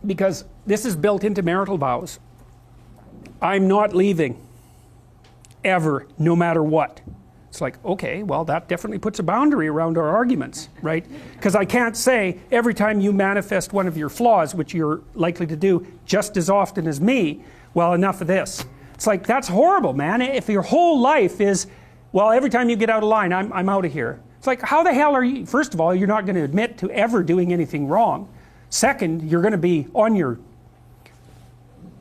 because this is built into marital vows. I'm not leaving ever, no matter what. It's like, okay, well, that definitely puts a boundary around our arguments, right? Because I can't say every time you manifest one of your flaws, which you're likely to do just as often as me, well, enough of this. It's like, that's horrible, man. If your whole life is, well, every time you get out of line, I'm out of here. It's like, how the hell are you? First of all, you're not going to admit to ever doing anything wrong. Second, you're going to be on your,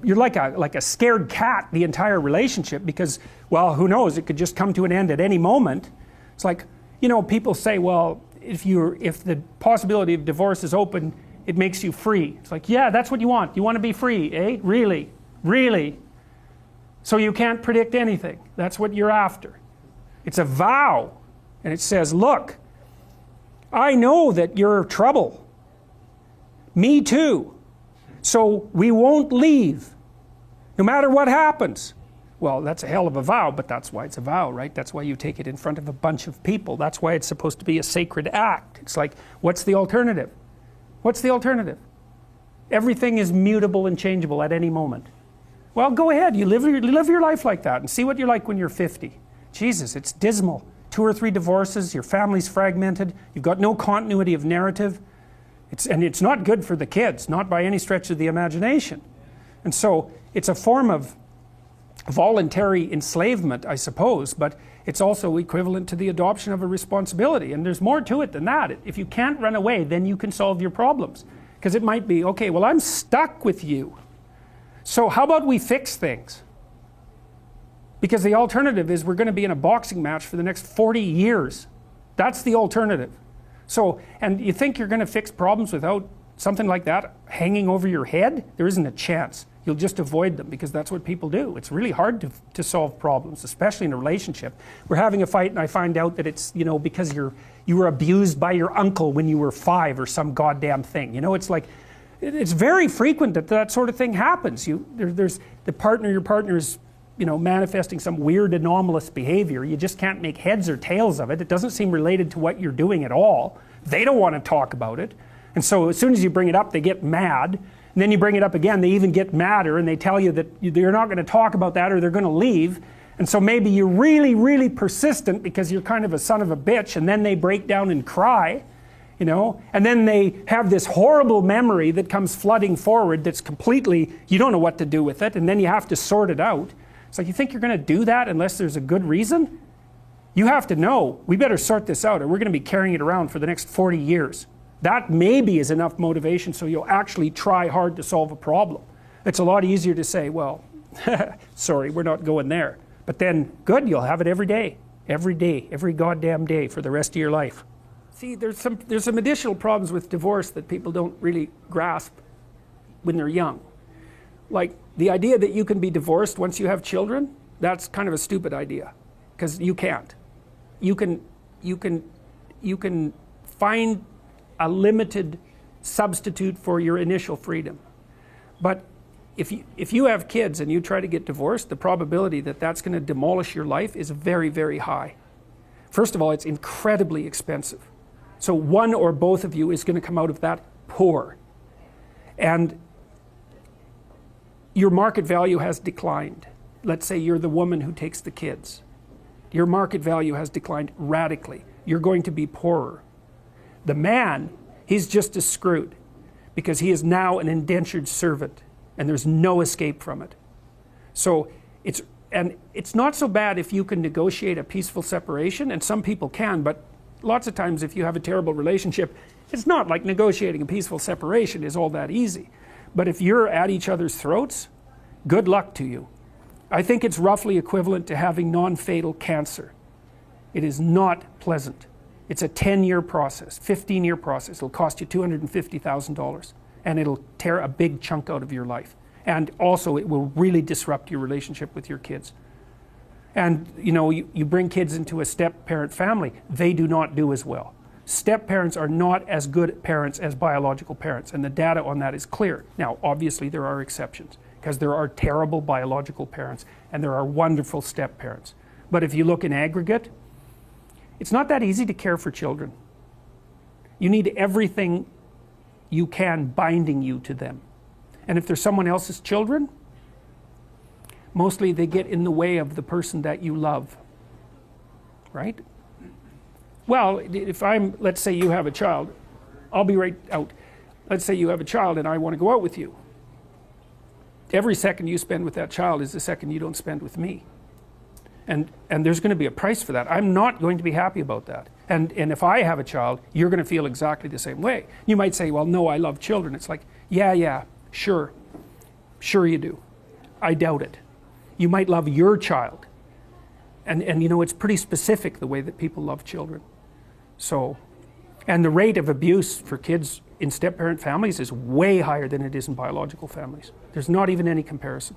you're like a scared cat the entire relationship, because, well, who knows, it could just come to an end at any moment. It's like, you know, people say, well, if the possibility of divorce is open, it makes you free. It's like, yeah, that's what you want. You want to be free, eh? Really? Really? So you can't predict anything. That's what you're after. It's a vow. And it says, look, I know that you're trouble. Me too. So we won't leave, no matter what happens. Well, that's a hell of a vow, but that's why it's a vow, right? That's why you take it in front of a bunch of people. That's why it's supposed to be a sacred act. It's like, what's the alternative? What's the alternative? Everything is mutable and changeable at any moment. Well, go ahead, you live your life like that and see what you're like when you're 50. Jesus, it's dismal. 2 or 3 divorces, your family's fragmented, you've got no continuity of narrative. And it's not good for the kids, not by any stretch of the imagination. And so it's a form of voluntary enslavement, I suppose, but it's also equivalent to the adoption of a responsibility. And there's more to it than that. If you can't run away, then you can solve your problems. Because it might be, okay, well, I'm stuck with you. So how about we fix things? Because the alternative is we're going to be in a boxing match for the next 40 years. That's the alternative. So, and you think you're going to fix problems without something like that hanging over your head? There isn't a chance. You'll just avoid them, because that's what people do. It's really hard to solve problems, especially in a relationship. We're having a fight and I find out that it's, you know, because you were abused by your uncle when you were 5 or some goddamn thing. You know, it's like, it's very frequent that that sort of thing happens. There's your partner is, you know, manifesting some weird anomalous behavior. You just can't make heads or tails of it. It doesn't seem related to what you're doing at all. They don't want to talk about it. And so as soon as you bring it up, they get mad. And then you bring it up again, they even get madder, and they tell you that you're not going to talk about that or they're going to leave. And so maybe you're really, really persistent because you're kind of a son of a bitch, and then they break down and cry, you know, and then they have this horrible memory that comes flooding forward that's completely, you don't know what to do with it, and then you have to sort it out. It's like, you think you're going to do that unless there's a good reason? You have to know, we better sort this out or we're going to be carrying it around for the next 40 years. That maybe is enough motivation so you'll actually try hard to solve a problem. It's a lot easier to say, well, sorry, we're not going there. But then, good, you'll have it every day, every goddamn day for the rest of your life. See, there's some additional problems with divorce that people don't really grasp when they're young. Like, the idea that you can be divorced once you have children, that's kind of a stupid idea, because you can't. You can find a limited substitute for your initial freedom. But if you have kids and you try to get divorced, the probability that that's going to demolish your life is very, very high. First of all, it's incredibly expensive. So one or both of you is going to come out of that poor. And your market value has declined. Let's say you're the woman who takes the kids. Your market value has declined radically. You're going to be poorer. The man, he's just as screwed, because he is now an indentured servant and there's no escape from it. So it's not so bad if you can negotiate a peaceful separation, and some people can, but lots of times if you have a terrible relationship, it's not like negotiating a peaceful separation is all that easy. But if you're at each other's throats, good luck to you. I think it's roughly equivalent to having non-fatal cancer. It is not pleasant. It's a 10-year process, 15-year process. It'll cost you $250,000, and it'll tear a big chunk out of your life. And also it will really disrupt your relationship with your kids. And you know, you bring kids into a step-parent family, they do not do as well. Step-parents are not as good parents as biological parents, and the data on that is clear. Now, obviously there are exceptions, because there are terrible biological parents, and there are wonderful step-parents. But if you look in aggregate, it's not that easy to care for children. You need everything you can binding you to them. And if they're someone else's children, mostly they get in the way of the person that you love. Right? Well, if let's say you have a child, I'll be right out. Let's say you have a child and I want to go out with you. Every second you spend with that child is the second you don't spend with me. And there's going to be a price for that. I'm not going to be happy about that. And if I have a child, you're going to feel exactly the same way. You might say, well, no, I love children. It's like, yeah, sure. Sure you do. I doubt it. You might love your child. And you know, it's pretty specific the way that people love children. So, and the rate of abuse for kids in step-parent families is way higher than it is in biological families. There's not even any comparison.